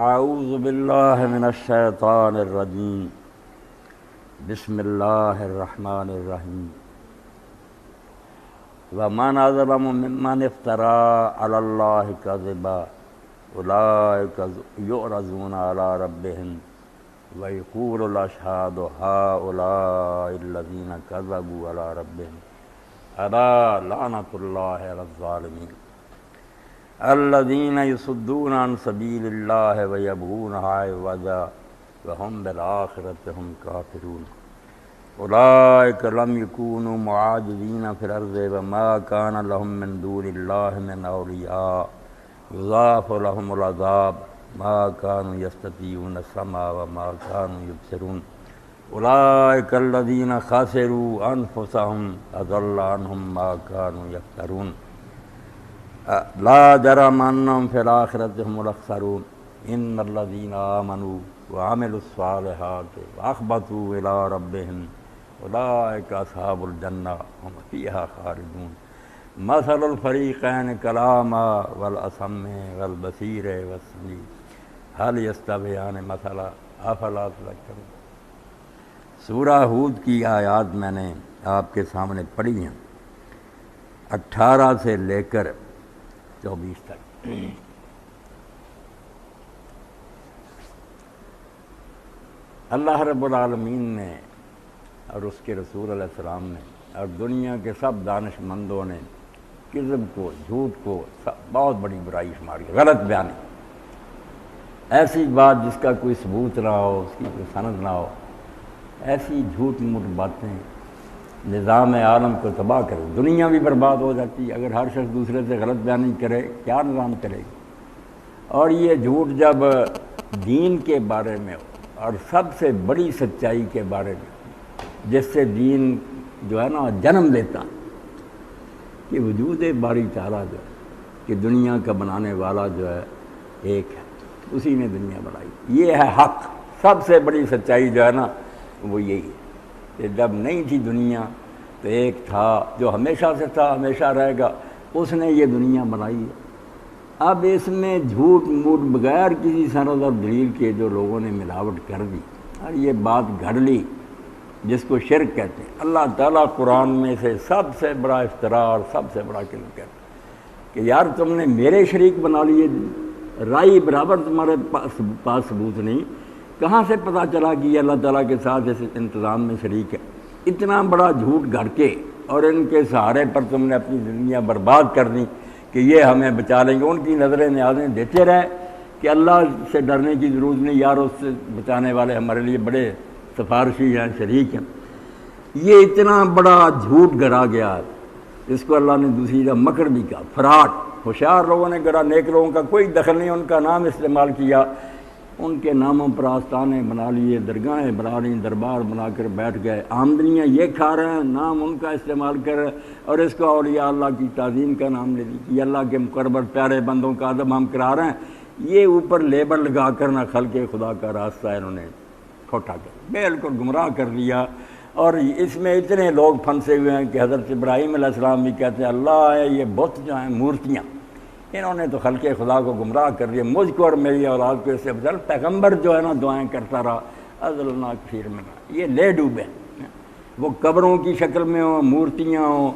اعوذ باللہ من الشیطان الرجیم بسم اللہ الرحمن الرحیم ومن اظلم ممن افترى علی اللہ کذبا اولئک یعرضون علی ربهم ویقول الاشہاد ہؤلاء الذین کذبوا علی ربهم الا لعنۃ اللہ علی الظالمین الذین یصدون عن سبیل اللہ ویبغونها عوجا وهم بالآخرۃ هم کافرون اولئک لم یکونوا معاجزین فی الارض وما کان لهم من دون اللہ من اولیاء یضاعف لهم العذاب ما كانوا يستطيعون السمع وما كانوا يبصرون اولئک الذین خسروا انفسهم اضل عنهم ما كانوا يفترون لا جرم انهم في الاخرة هم الاخسرون ان الذين آمنوا وعملوا الصالحات واخبتوا الى ربهم اولئک اصحاب الجنہ هم فيها خالدون مثل الفریقین کلاما والاصم والبصیر والسمیع هل يستویان مثلا افلا تذکرون۔ سورہ ہود کی آیات میں نے آپ کے سامنے پڑھی ہیں 18 سے لے کر 24 تک۔ اللہ رب العالمین نے اور اس کے رسول علیہ السلام نے اور دنیا کے سب دانش مندوں نے کذب کو، جھوٹ کو بہت بڑی برائی شماری، غلط بیانی، ایسی بات جس کا کوئی ثبوت نہ ہو، اس کی کوئی سند نہ ہو، ایسی جھوٹ موٹ باتیں نظام عالم کو تباہ کرے، دنیا بھی برباد ہو جاتی ہے۔ اگر ہر شخص دوسرے سے غلط بیانی کرے کیا نظام کرے گا؟ اور یہ جھوٹ جب دین کے بارے میں ہو اور سب سے بڑی سچائی کے بارے میں، جس سے دین جو ہے نا جنم لیتا کہ وجود باری تعالیٰ جو ہے کہ دنیا کا بنانے والا جو ہے ایک ہے، اسی نے دنیا بنائی، یہ ہے حق۔ سب سے بڑی سچائی جو ہے نا وہ یہی ہے کہ جب نہیں تھی دنیا تو ایک تھا جو ہمیشہ سے تھا، ہمیشہ رہے گا، اس نے یہ دنیا بنائی ہے۔ اب اس میں جھوٹ موٹ بغیر کسی سند اور دلیل کے جو لوگوں نے ملاوٹ کر دی اور یہ بات گھڑ لی جس کو شرک کہتے ہیں، اللہ تعالیٰ قرآن میں سے سب سے بڑا افتراء اور سب سے بڑا کلم کہتا ہے کہ یار تم نے میرے شریک بنا لیے، رائی برابر تمہارے پاس ثبوت نہیں، کہاں سے پتہ چلا کہ یہ اللہ تعالیٰ کے ساتھ اس انتظام میں شریک ہے؟ اتنا بڑا جھوٹ گھڑ کے اور ان کے سہارے پر تم نے اپنی دنیا برباد کر دی کہ یہ ہمیں بچا لیں گے۔ ان کی نظریں نیازیں دیتے رہے کہ اللہ سے ڈرنے کی ضرورت نہیں، یار اس سے بچانے والے ہمارے لیے بڑے سفارشی ہیں، شریک ہیں۔ یہ اتنا بڑا جھوٹ گھڑا گیا ہے، اس کو اللہ نے دوسری جگہ مکر بھی کہا، فراڈ۔ ہوشیار لوگوں نے گھڑا، نیک لوگوں کا کوئی دخل نہیں، ان کا نام استعمال کیا، ان کے ناموں پر آستانے بنا لیے، درگاہیں بنا لیں، دربار بنا کر بیٹھ گئے، آمدنیاں یہ کھا رہے ہیں، نام ان کا استعمال کر رہے ہیں، اور اس کو اولیاء اللہ کی تعظیم کا نام لے لی کہ یہ اللہ کے مقرب پیارے بندوں کا ادب ہم کرا رہے ہیں۔ یہ اوپر لیبل لگا کر نہ خلق خدا کا راستہ انہوں نے کھوٹا کر بالکل گمراہ کر دیا۔ اور اس میں اتنے لوگ پھنسے ہوئے ہیں کہ حضرت ابراہیم علیہ السلام بھی کہتے ہیں اللہ ہے، یہ بت جو ہیں مورتیاں، انہوں نے تو خلق خدا کو گمراہ کر دیا، مجھ کو اور میری اولاد کو اس سے بدل۔ پیغمبر جو ہے نا دعائیں کرتا رہا، اضلنا کثیر من، یہ لے ڈوبے، وہ قبروں کی شکل میں ہوں، مورتیاں ہوں،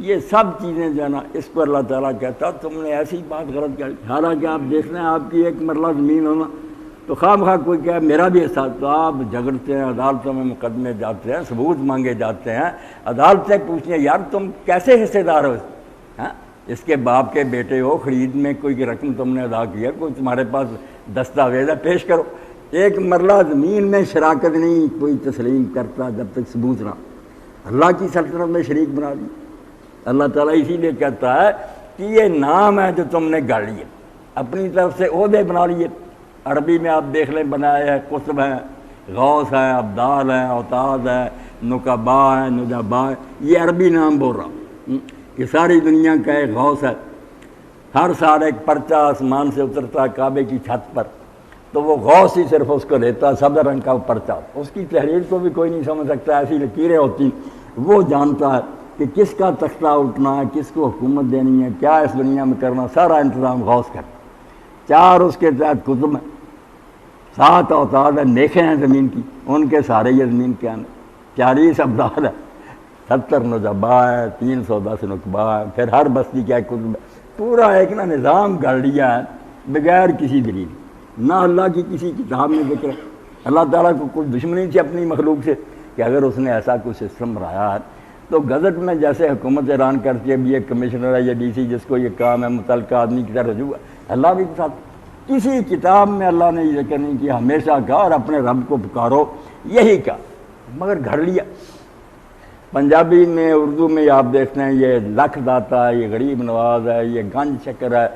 یہ سب چیزیں جو ہے نا اس کو اللہ تعالیٰ کہتا تم نے ایسی بات غلط کر۔ حالانکہ آپ دیکھ لیں آپ کی ایک مرلہ زمین ہونا تو خواہ بخواہ کوئی کہے میرا بھی احساس، تو آپ جھگڑتے ہیں، عدالتوں میں مقدمے جاتے ہیں، ثبوت مانگے جاتے ہیں، عدالتیں پوچھتے ہیں یار تم کیسے حصے دار ہو، ہاں اس کے باپ کے بیٹے ہو، خرید میں کوئی رقم تم نے ادا کیا، کوئی تمہارے پاس دستاویز ہے پیش کرو۔ ایک مرلہ زمین میں شراکت نہیں کوئی تسلیم کرتا جب تک ثبوت نہ، اللہ کی سلطنت میں شریک بنا دی۔ اللہ تعالیٰ اسی لیے کہتا ہے کہ یہ نام ہے جو تم نے گاڑ لیے، اپنی طرف سے عہدے بنا لیے۔ عربی میں آپ دیکھ لیں بنائے ہیں، قطب ہیں، غوث ہیں، ابدال ہیں، اوتاد ہیں، نقبا ہیں، نجبا ہیں، یہ عربی نام بول رہا ہوں کہ ساری دنیا کا ایک غوث ہے۔ ہر سال ایک پرچہ آسمان سے اترتا ہے کعبے کی چھت پر، تو وہ غوث ہی صرف اس کو لیتا، سبز رنگ کا وہ پرچہ، اس کی تحریر کو بھی کوئی نہیں سمجھ سکتا، ایسی لکیریں ہوتی، وہ جانتا ہے کہ کس کا تختہ اٹھنا ہے، کس کو حکومت دینی ہے، کیا اس دنیا میں کرنا، سارا انتظام غوث کرتا۔ 4 اس کے تحت کتب ہیں، 7 اوتاد ہے، میخیں ہیں زمین کی، ان کے سارے یہ زمین کے اندر 40 ابدال ہے، 70 نجبا ہے، 310 نقبہ ہے، پھر ہر بستی کا ایک قطب ہے، پورا ایک نا نظام گھڑ لیا ہے بغیر کسی دلیل، نہ اللہ کی کسی کتاب میں ذکر ہے۔ اللہ تعالیٰ کو کوئی دشمنی تھی اپنی مخلوق سے کہ اگر اس نے ایسا کوئی سسٹم بنایا ہے تو گزٹ میں جیسے حکومت اعلان کرتی ہے بھی یہ کمشنر ہے یا ڈی سی جس کو یہ کام ہے متعلقہ آدمی کی طرح رجوع ہے، اللہ بھی ساتھ کسی کتاب میں اللہ نے یہ ذکر نہیں کیا، ہمیشہ کہا اور اپنے رب کو پکارو، یہی کہا، مگر گھڑ لیا۔ پنجابی میں، اردو میں آپ دیکھتے ہیں یہ لکھ داتا ہے، یہ غریب نواز ہے، یہ گنج شکر ہے،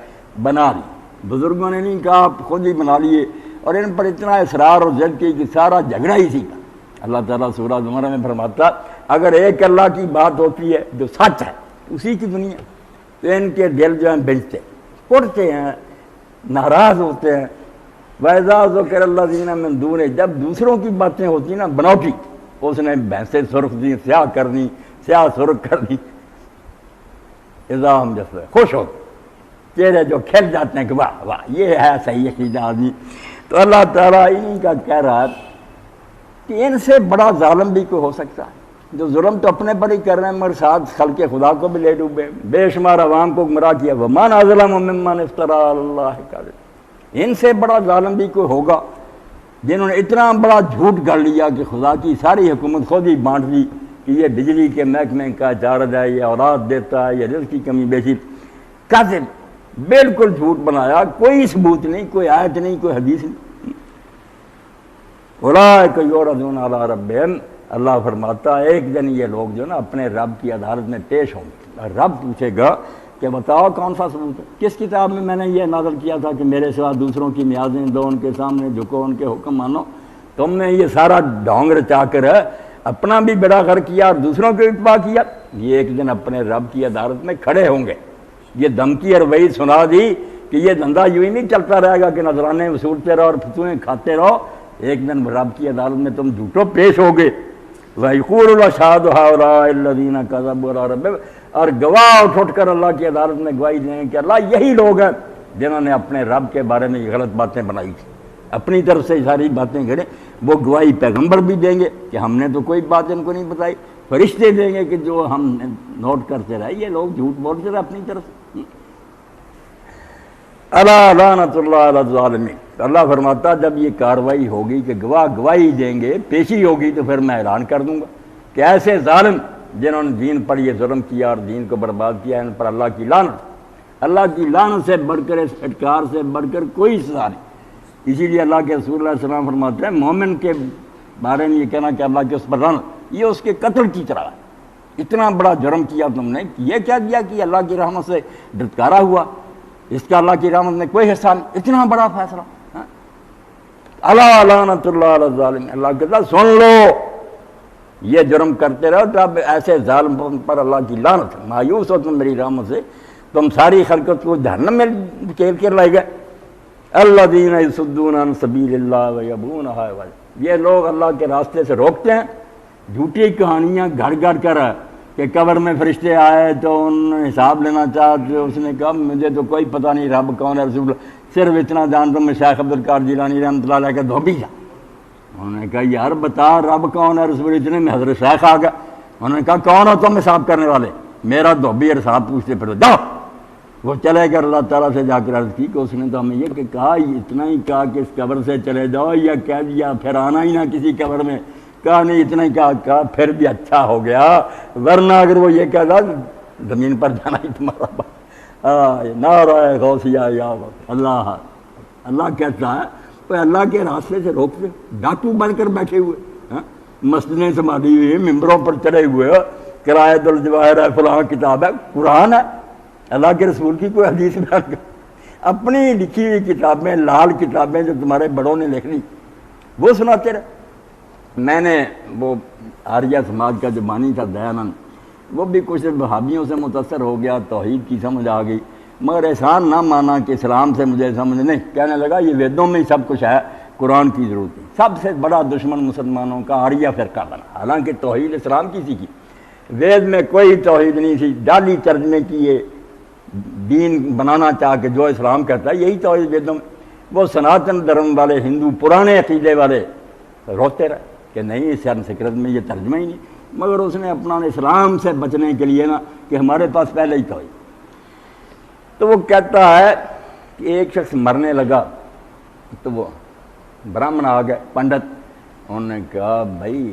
بنا لی، بزرگوں نے نہیں کہا، آپ خود ہی بنا لیے، اور ان پر اتنا اصرار اور ضد کی کہ سارا جھگڑا ہی سی کا۔ اللہ تعالیٰ سورہ زمرہ میں فرماتا اگر ایک اللہ کی بات ہوتی ہے جو سچ ہے اسی کی دنیا، تو ان کے دل جو ہیں بھجتے پڑتے ہیں، ناراض ہوتے ہیں۔ وَإِذَا ذُكِرَ الَّذِينَ مِن دُونِهِ، جب دوسروں کی باتیں ہوتی نا بناوٹی، اس نے بھینسیں سرخ دی، سیاہ کر دی، سیاہ سرخ کر دی، اِذَا هُمْ يَسْتَبْشِرُونَ، خوش ہوتے چہرے جو کھل جاتے ہیں کہ واہ واہ یہ ہے صحیح عقیدہ آدمی۔ تو اللہ تعالیٰ انہی کا کہہ رہا ہے کہ ان سے بڑا ظالم بھی کوئی ہو سکتا ہے، جو ظلم تو اپنے پر ہی کر رہے ہیں مگر ساتھ خلق خدا کو بھی لے ڈوبے، بے شمار عوام کو گمراہ کیا۔ وَمَنْ أَظْلَمُ مِمَّنِ افْتَرَىٰ عَلَى اللَّهِ كَذِبًا، ان سے بڑا ظالم بھی کوئی ہوگا جنہوں نے اتنا بڑا جھوٹ گڑھ لیا کہ خدا کی ساری حکومت خود ہی بانٹ دی کہ یہ بجلی کے محکمے کا چارج ہے، یہ اولاد دیتا ہے، یہ رزق کی کمی بیشی، کاذب، بالکل جھوٹ بنایا، کوئی ثبوت نہیں، کوئی آیت نہیں، کوئی حدیث نہیں۔ اولئک یعرضون علی ربہم، اللہ فرماتا ہے ایک دن یہ لوگ جو نا اپنے رب کی عدالت میں پیش ہوں گے، اور رب پوچھے گا کہ بتاؤ کون سا ثبوت ہے، کس کتاب میں نے یہ نازل کیا تھا کہ میرے سوا دوسروں کی نیازیں دو، ان کے سامنے جھکو، ان کے حکم مانو، تم نے یہ سارا ڈھونگ رچا کر اپنا بھی بیڑا غرق کیا اور دوسروں کو بھی تباہ کیا۔ یہ ایک دن اپنے رب کی عدالت میں کھڑے ہوں گے، یہ دھمکی اور وعید سنا دی کہ یہ دھندا یوں ہی نہیں چلتا رہے گا کہ نذرانے وصولتے رہو اور فتویں کھاتے رہو، ایک دن رب کی عدالت میں تم جھوٹو پیش ہوگے۔ وَيَقُولُ الْأَشْهَادُ هَؤُلَاءِ الَّذِينَ كَذَبُوا عَلَىٰ رَبِّهِمْ، اور گواہ اٹھ کر اللہ کی عدالت میں گواہی دیں کہ اللہ یہی لوگ ہیں جنہوں نے اپنے رب کے بارے میں یہ غلط باتیں بنائی تھی، اپنی طرف سے ساری باتیں گھڑیں۔ وہ گواہی پیغمبر بھی دیں گے کہ ہم نے تو کوئی بات ان کو نہیں بتائی، فرشتے دیں گے کہ جو ہم نوٹ کرتے رہے یہ لوگ جھوٹ بولتے رہے اپنی طرف سے۔ الا لعنۃ اللہ علی الظالمین، اللہ فرماتا جب یہ کاروائی ہوگی کہ گواہ گواہی دیں گے، پیشی ہوگی، تو پھر میں اعلان کر دوں گا کہ ایسے ظالم جنہوں نے دین پر یہ ظلم کیا اور دین کو برباد کیا، ان پر اللہ کی لعنت، اللہ کی لعنت سے بڑھ کر، اس پھٹکار سے بڑھ کر کوئی سزا نہیں۔ اسی لیے اللہ کے رسول اللہ علیہ وسلم فرماتے ہیں مومن کے بارے میں یہ کہنا کہ اللہ کے اس پر لعنت، یہ اس کے قتل کی طرح ہے۔ اتنا بڑا جرم کیا تم نے، یہ کیا کیا کہ اللہ کی رحمت سے دھتکارا ہوا، اس کا اللہ کی رحمت میں کوئی حصہ نہیں، اتنا بڑا فیصلہ۔ الا لعنۃ اللہ علی الظالمین، اللہ کہتا سن لو یہ جرم کرتے رہو تو اب ایسے ظالم پر اللہ کی لعنت، مایوس ہو تم میری رحمت سے، تم ساری خلقت کو جہنم میں کھیل کر لائے گئے۔ الذین یصدون عن سبیل اللہ ویبغونہا عوجا، یہ لوگ اللہ کے راستے سے روکتے ہیں، جھوٹی کہانیاں گھڑ گھڑ کر کہ قبر میں فرشتے آئے تو ان حساب لینا چاہتے، اس نے کہا مجھے تو کوئی پتہ نہیں رب کون ہے، رسول صرف اتنا جانتا ہوں میں شیخ عبدالقادر جیلانی رحمۃ اللہ علیہ کا دھوبی تھا۔ انہوں نے کہا یار بتا رب کون ہے، رسول اتنے میں حضرت شیخ آ گیا، انہوں نے کہا کون ہو تم حساب کرنے والے، میرا دھوبی حساب پوچھتے پھر جاؤ۔ وہ چلے گئے اللہ تعالیٰ سے جا کر عرض کی کہ اس نے تو ہمیں یہ کہ کہا اتنا ہی کہا کہ اس قبر سے چلے جاؤ، یا کہہ دیا پھر آنا ہی نہ کسی قبر میں، کہا نہیں اتنا ہی کہا پھر بھی اچھا ہو گیا، ورنہ اگر وہ یہ کہتا زمین پر جانا ہی تمہارا بات، نعرہ غوثیہ یا اللہ۔ اللہ کہتا ہے تو اللہ کے راستے سے روکتے، ڈاکو بن کر بیٹھے ہوئے، مسجدیں سنبھالی ہوئی، ممبروں پر چڑھے ہوئے، قرائت الجواہر ہے، فلاں کتاب ہے، قرآن ہے، اللہ کے رسول کی کوئی حدیث بیان کر، اپنی لکھی ہوئی کتابیں، لال کتابیں جو تمہارے بڑوں نے لکھ لی وہ سناتے رہے۔ میں نے وہ آریہ سماج کا جو بانی تھا دیانند، وہ بھی کچھ وہابیوں سے متاثر ہو گیا، توحید کی سمجھ آ گئی، مگر احسان نہ مانا کہ اسلام سے مجھے سمجھ نہیں، کہنے لگا یہ ویدوں میں ہی سب کچھ ہے، قرآن کی ضرورت ہے۔ سب سے بڑا دشمن مسلمانوں کا آریہ فرقہ بنا، حالانکہ توحید اسلام کی سی کی، وید میں کوئی توحید نہیں تھی، ڈالی ترجمے کی یہ دین بنانا چاہ کے جو اسلام کہتا ہے یہی توحید ویدوں میں، وہ سناتن دھرم والے ہندو پرانے عقیدے والے روتے رہے کہ نہیں سنسکرت میں یہ ترجمہ ہی نہیں، مگر اس نے اپنا اسلام سے بچنے کے لیے نا کہ ہمارے پاس پہلے ہی تھا، تو وہ کہتا ہے کہ ایک شخص مرنے لگا تو وہ براہمن آ گئے پنڈت، انہوں نے کہا بھائی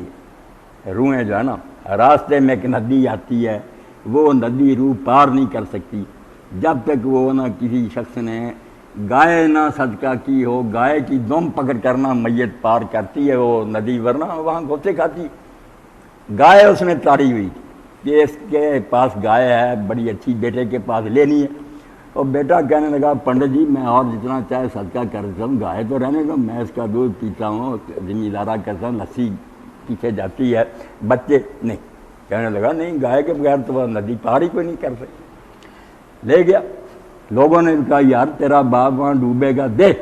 روحیں جو ہے نا راستے میں ایک ندی آتی ہے، وہ ندی روح پار نہیں کر سکتی جب تک وہ نا کسی شخص نے گائے نہ صدقہ کی ہو، گائے کی دم پکڑ کرنا میت پار کرتی ہے وہ ندی، ورنہ وہاں گوتے کھاتی۔ گائے اس نے تاری ہوئی کہ اس کے پاس گائے ہے بڑی اچھی، بیٹے کے پاس لینی ہے، اور بیٹا کہنے لگا پنڈت جی میں اور جتنا چاہے صدقہ کرتا ہوں، گائے تو رہنے دو، میں اس کا دودھ پیتا ہوں، ذمہ دارہ کرتا ہوں، لسی پیچھے جاتی ہے، بچے نہیں۔ کہنے لگا نہیں گائے کے بغیر تو وہ ندی پار ہی کوئی نہیں کر سکتی۔ لے گیا، لوگوں نے کہا یار تیرا باپ وہاں ڈوبے گا، دے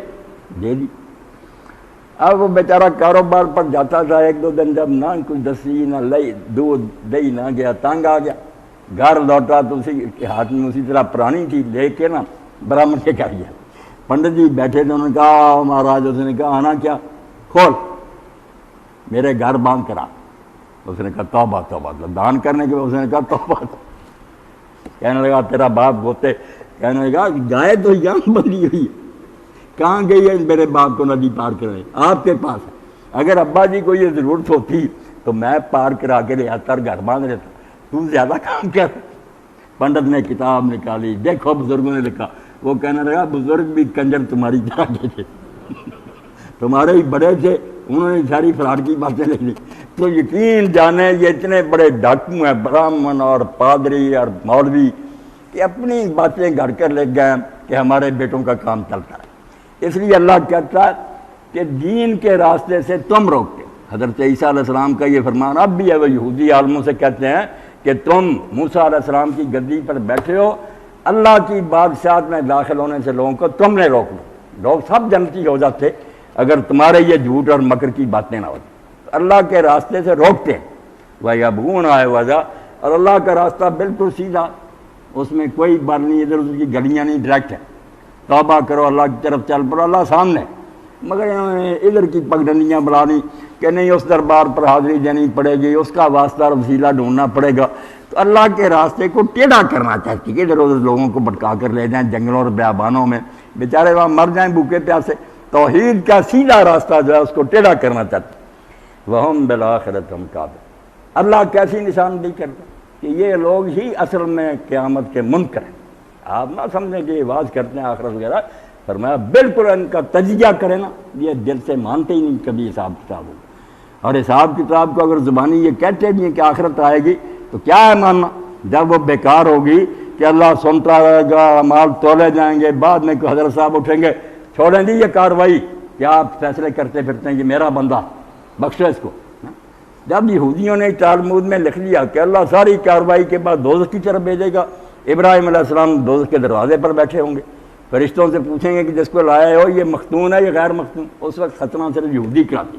دی۔ اب وہ بیچارہ کاروبار پر جاتا تھا، ایک دو دن جب نہ کچھ دسی نہ لئی دودھ دہی نہ گیا، تنگ آ گیا، گھر لوٹا تو اسی کے ہاتھ میں اسی طرح پرانی تھی، لے کے نا براہمن کے کر گیا۔ پنڈت جی بیٹھے تھے، انہوں نے کہا مہاراج، اس نے کہا آنا کیا، کھول میرے گھر باندھ کرا۔ اس نے کہا توبہ توبہ، دان کرنے کے بعد اس نے کہا توبہ۔ کہنے لگا تیرا باپ گوتے، کہنے لگا گائے تو یہاں بندی ہوئی ہے، کہاں گئی ہے میرے باپ کو ندی پار کرنے؟ آپ کے پاس ہے، اگر ابا جی کو یہ ضرورت ہوتی تو میں پار کرا کے لے آتا اور گھر باندھ لیتا، تو زیادہ کام کیا؟ پنڈت نے کتاب نکالی، دیکھو بزرگوں نے لکھا، وہ کہنے لگا بزرگ بھی کنجر تمہاری طرح کے تھے، تمہارے ہی بڑے تھے، انہوں نے ساری فراڈ کی باتیں لکھ لی۔ تو یقین جانے یہ اتنے بڑے ڈاکو ہیں براہمن اور پادری اور مولوی کہ اپنی باتیں گھڑ کر لے گئے کہ ہمارے بیٹوں کا کام چلتا ہے۔ اس لیے اللہ کہتا ہے کہ دین کے راستے سے تم روکتے۔ حضرت عیسیٰ علیہ السلام کا یہ فرمان اب بھی ہے، وہ یہودی عالموں سے کہتے ہیں کہ تم موسیٰ علیہ السلام کی گدی پر بیٹھے ہو، اللہ کی بادشاہت میں داخل ہونے سے لوگوں کو تم نے روکنا، لوگ سب جنتی ہو جاتے اگر تمہارے یہ جھوٹ اور مکر کی باتیں نہ ہوتی۔ اللہ کے راستے سے روکتے ہیں، وَيَبْغُونَ عِوَجًا، اور اللہ کا راستہ بالکل سیدھا، اس میں کوئی بار نہیں، ادھر ادھر کی گلیاں نہیں، ڈائریکٹ ہے، توبہ کرو اللہ کی طرف چل پڑو، اللہ سامنے۔ مگر انہوں نے ادھر کی پگڈنڈیاں بڑھانی کہ نہیں اس دربار پر حاضری دینی پڑے گی، اس کا واسطہ اور وسیلہ ڈھونڈنا پڑے گا، تو اللہ کے راستے کو ٹیڑھا کرنا چاہتی کہ ادھر ادھر لوگوں کو بھٹکا کر لے جائیں جنگلوں اور بیابانوں میں، بیچارے وہاں مر جائیں بھوکے پیاسے۔ توحید کا سیدھا راستہ جو ہے اس کو ٹیڑھا کرنا چاہتے، وَهُمْ بِالْآخِرَةِ هُمْ كَافِرُونَ۔ اللہ کیسی نشاندہی کرتا کہ یہ لوگ ہی اصل میں قیامت کے منکر ہیں۔ آپ نہ سمجھیں کہ یہ واز کرتے ہیں آخرت وغیرہ، فرمایا بالکل ان کا تجزیہ کرے نا، یہ دل سے مانتے ہی نہیں کبھی حساب کتاب ہوگا، اور حساب کتاب کو اگر زبانی یہ کہتے بھی ہیں کہ آخرت آئے گی تو کیا ہے ماننا جب وہ بیکار ہوگی کہ اللہ سنتا رہے گا، مال تولے جائیں گے، بعد میں کوئی حضرت صاحب اٹھیں گے، چھوڑیں دی یہ کاروائی، کیا آپ فیصلے کرتے پھرتے ہیں کہ میرا بندہ بخشو اس کو۔ جب یہودیوں نے تالمود میں لکھ لیا کہ اللہ ساری کاروائی کے بعد دوزخ کی طرف بھیجے گا، ابراہیم علیہ السلام دوزخ کے دروازے پر بیٹھے ہوں گے، فرشتوں سے پوچھیں گے کہ جس کو لائے ہو یہ مختون ہے یا غیر مختون؟ اس وقت ختنہ صرف یہودی کراتی،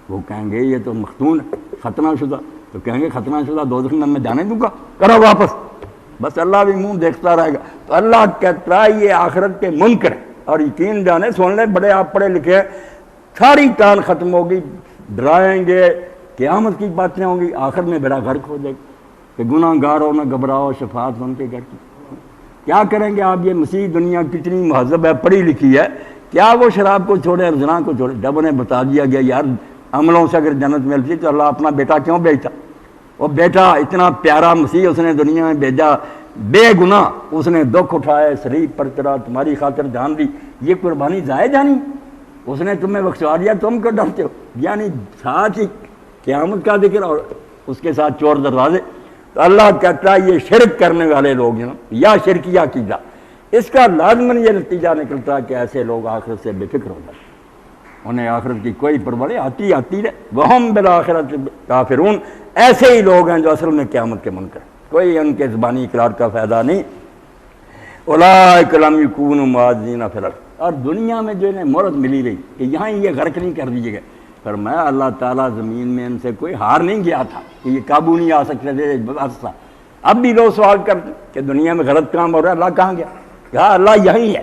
وہ کہیں گے یہ تو مختون ہے ختنہ شدہ، تو کہیں گے ختنہ شدہ دوزخ میں جانے دوں گا، کرو واپس، بس اللہ بھی منہ دیکھتا رہے گا۔ تو اللہ کہتا ہے یہ آخرت کے منکر ہے، اور یقین جانے سن لیں بڑے آپ پڑھے لکھے ہیں، ساری کان ختم ہوگی، ڈرائیں گے، قیامت کی باتیں ہوں گی، آخر میں بیڑا غرق ہو جائے گا کہ گناہ گار ہو نہ گھبراؤ، شفاعت ان کے گھر کی۔ کیا کریں گے آپ؟ یہ مسیح دنیا کتنی مہذب ہے، پڑھی لکھی ہے، کیا وہ شراب کو چھوڑے اور زنا کو چھوڑے؟ جب انہیں بتا دیا گیا یار عملوں سے اگر جنت ملتی تو اللہ اپنا بیٹا کیوں بھیجتا؟ وہ بیٹا اتنا پیارا مسیح اس نے دنیا میں بھیجا، بے گناہ، اس نے دکھ اٹھائے، شریف پر چڑھا، تمہاری خاطر جان دی، یہ قربانی ضائع جانی؟ اس نے تمہیں بخشوا دیا، تم کیوں ڈرتے ہو؟ یعنی ساتھ ہی قیامت کا ذکر اور اس کے ساتھ چور دروازے۔ تو اللہ کہتا ہے یہ شرک کرنے والے لوگ ہیں یا شرکیہ عقیدہ، اس کا لازماً یہ نتیجہ نکلتا ہے کہ ایسے لوگ آخرت سے بے فکر ہو جاتے، انہیں آخرت کی کوئی پرواہ نہیں، آتی رہے، وَهُمْ بِالْآخِرَةِ كَافِرُونَ۔ ایسے ہی لوگ ہیں جو اصل میں قیامت کے منکر، کوئی ان کے زبانی اقرار کا فائدہ نہیں۔ اولئک لم یکونوا معجزین فی الارض، اور دنیا میں جو انہیں مہلت ملی رہی کہ یہاں یہ غرق نہیں کر دیجیے گا، فرمایا اللہ تعالیٰ زمین میں ان سے کوئی ہار نہیں گیا تھا کہ یہ قابو نہیں آ سکتے تھے، بس اب بھی لوگ سوال کرتے کہ دنیا میں غلط کام ہو رہا ہے، اللہ کہاں گیا؟ کہا اللہ یہیں ہے،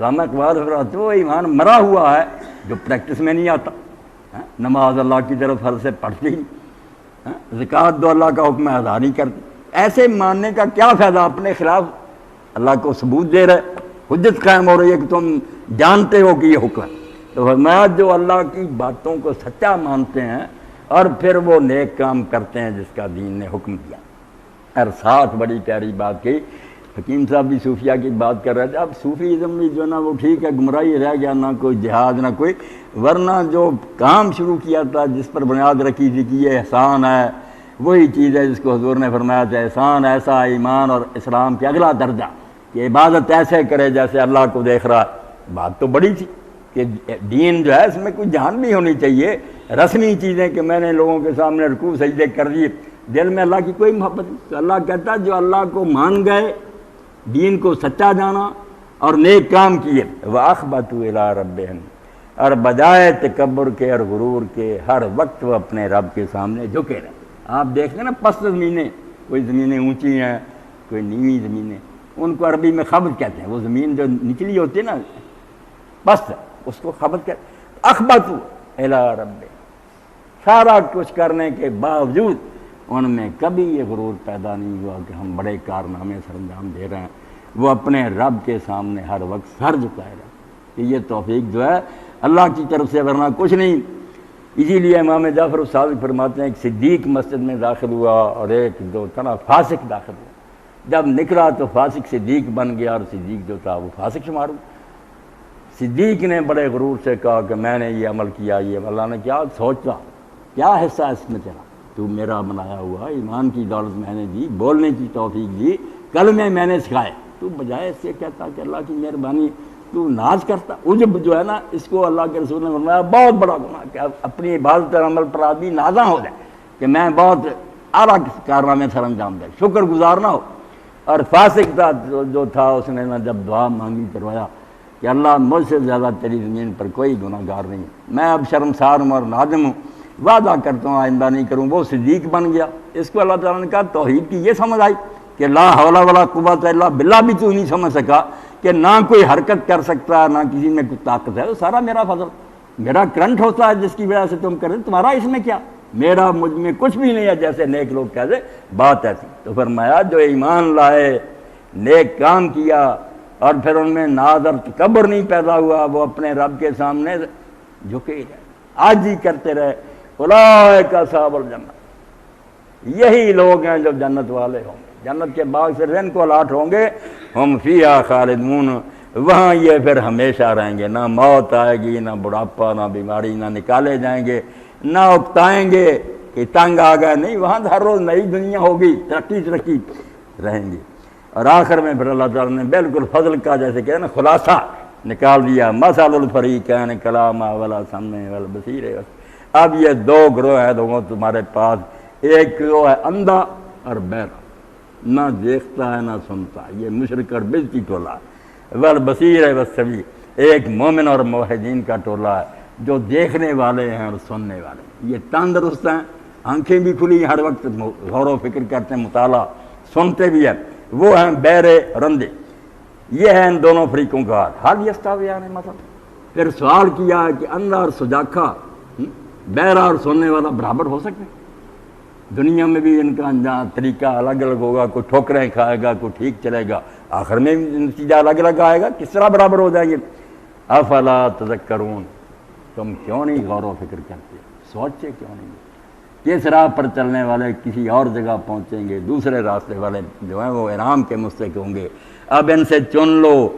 علامہ اقبال فرماتے وہ ایمان مرا ہوا ہے جو پریکٹس میں نہیں آتا، نماز اللہ کی طرف فرض سے پڑھتی نہیں، زکوٰۃ دو اللہ کا حکم ادا نہیں کرتی، ایسے ماننے کا کیا فائدہ؟ اپنے خلاف اللہ کو ثبوت دے رہے، حجت قائم ہو رہی ہے کہ تم جانتے ہو کہ یہ حکم ہے۔ تو فرمایا جو اللہ کی باتوں کو سچا مانتے ہیں اور پھر وہ نیک کام کرتے ہیں جس کا دین نے حکم دیا۔ اور ساتھ بڑی پیاری بات کی، حکیم صاحب بھی صوفیہ کی بات کر رہے تھے، اب صوفیزم بھی جو نا وہ ٹھیک ہے، گمراہی رہ گیا، نہ کوئی جہاد نہ کوئی، ورنہ جو کام شروع کیا تھا جس پر بنیاد رکھی تھی کہ یہ احسان ہے، وہی چیز ہے جس کو حضور نے فرمایا تھا احسان ایسا ایمان اور اسلام کے اگلا درجہ کہ عبادت ایسے کرے جیسے اللہ کو دیکھ رہا۔ بات تو بڑی تھی کہ دین جو ہے اس میں کوئی جان بھی ہونی چاہیے، رسمی چیزیں کہ میں نے لوگوں کے سامنے رکوع سجدے کر دیے، دل میں اللہ کی کوئی محبت نہیں۔ تو اللہ کہتا جو اللہ کو مان گئے، دین کو سچا جانا اور نیک کام کیے، وَأَخْبَتُوا إِلَىٰ رَبِّهِمْ، اور بجائے تکبر کے اور غرور کے ہر وقت وہ اپنے رب کے سامنے جھکے رہے۔ آپ دیکھتے ہیں نا پست زمینیں، کوئی زمینیں اونچی ہیں کوئی نیوی زمینیں، ان کو عربی میں خبط کہتے ہیں، وہ زمین جو نچلی ہوتی ہے نا پست، اس کو خبط کہتے ہیں۔ اخبتوا الی رب، سارا کچھ کرنے کے باوجود ان میں کبھی یہ غرور پیدا نہیں ہوا کہ ہم بڑے کارنامے سر انجام دے رہے ہیں، وہ اپنے رب کے سامنے ہر وقت سر جھکائے رہے کہ یہ توفیق جو ہے اللہ کی طرف سے، ورنہ کچھ نہیں۔ اسی لیے امام جعفر الصادق فرماتے ہیں ایک صدیق مسجد میں داخل ہوا اور ایک جو تھا نا فاسق داخل ہوا، جب نکلا تو فاسق صدیق بن گیا اور صدیق جو تھا وہ فاسق شمار ہوا۔ صدیق نے بڑے غرور سے کہا کہ میں نے یہ عمل کیا، یہ اللہ نے کیا سوچا، کیا حصہ اس میں تیرا، تو میرا بنایا ہوا، ایمان کی دولت میں نے دی، بولنے کی توفیق دی، کلمے میں نے سکھائے، تو بجائے اس سے کہتا کہ اللہ کی مہربانی، تو ناز کرتا۔ عجب جو ہے نا اس کو اللہ کے رسول نے فرمایا بہت بڑا گناہ، کہ اپنی عبادت اور عمل پر آدمی نازاں ہو جائے کہ میں بہت اعلیٰ کارنامے سر انجام دے، شکر گزار نہ ہو۔ اور فاسق تھا جو تھا، اس نے نا جب دعا مانگی کروایا کہ اللہ مجھ سے زیادہ تیری زمین پر کوئی گناہ گار نہیں ہے، میں اب شرمسار ہوں اور نادم ہوں، وعدہ کرتا ہوں آئندہ نہیں کروں، وہ صدیق بن گیا۔ اس کو اللہ تعالیٰ نے کہا توحید کی یہ سمجھ آئی کہ لا حول ولا قوت الا باللہ بھی تو نہیں سمجھ سکا کہ نہ کوئی حرکت کر سکتا، نہ کسی میں کوئی طاقت ہے، وہ سارا میرا فضل، میرا کرنٹ ہوتا ہے جس کی وجہ سے تم کرے، تمہارا اس میں کیا، میرا مجھ میں کچھ بھی نہیں ہے، جیسے نیک لوگ کہتے بات ایسی۔ تو فرمایا جو ایمان لائے، نیک کام کیا اور پھر ان میں ناز اور تکبر نہیں پیدا ہوا، وہ اپنے رب کے سامنے جھکے رہے، آج ہی کرتے رہے، اولئک اصحاب الجنہ، یہی لوگ ہیں جو جنت والے ہوں گے، جنت کے باغ سے ان کو الاٹ ہوں گے، ہم فیہا خالدون، وہاں یہ پھر ہمیشہ رہیں گے، نہ موت آئے گی، نہ بڑھاپا، نہ بیماری، نہ نکالے جائیں گے، نہ اکتائیں گے کہ تنگ آ گئے، نہیں، وہاں ہر روز نئی دنیا ہوگی، ترقی رہیں گے۔ اور آخر میں پھر اللہ تعالیٰ نے بالکل فضل کا جیسے کہ نا خلاصہ نکال دیا، مثل الفریقین کلاما ولا سمع ولا بصیر۔ اب یہ دو گروہ ہیں لوگوں تمہارے پاس، ایک گروہ ہے اندھا اور بہرا، نہ دیکھتا ہے نہ سنتا، یہ مشرک اور بدعتی ٹولہ ہے، والبصیر ہے والسمیع، ایک مومن اور موحدین کا ٹولہ ہے جو دیکھنے والے ہیں اور سننے والے ہیں، یہ تندرست ہیں، آنکھیں بھی کھلی، ہر وقت غور و فکر کرتے ہیں، مطالعہ سنتے بھی ہیں، وہ ہیں بہرے رندے۔ یہ ہے ان دونوں فریقوں کا حال، حال یستویان مثلا۔ پھر سوال کیا کہ اندھا اور سجاکھا، بہرا اور سننے والا برابر ہو سکتے ہیں؟ دنیا میں بھی ان کا انجام طریقہ الگ الگ ہوگا، کوئی ٹھوکریں کھائے گا، کوئی ٹھیک چلے گا، آخر میں نتیجہ الگ الگ آئے گا، کس طرح برابر ہو جائیں گے؟ افلا تذکرون، تم کیوں نہیں غور و فکر کرتے، سوچے کیوں نہیں؟ کس راہ پر چلنے والے کسی اور جگہ پہنچیں گے، دوسرے راستے والے جو ہیں وہ انعام کے مستحق ہوں گے۔ اب ان سے چن لو،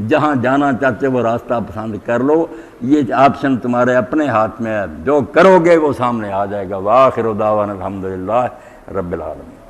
جہاں جانا چاہتے وہ راستہ پسند کر لو، یہ آپشن تمہارے اپنے ہاتھ میں ہے، جو کرو گے وہ سامنے آ جائے گا۔ وآخر دعوانا الحمدللہ رب العالمین۔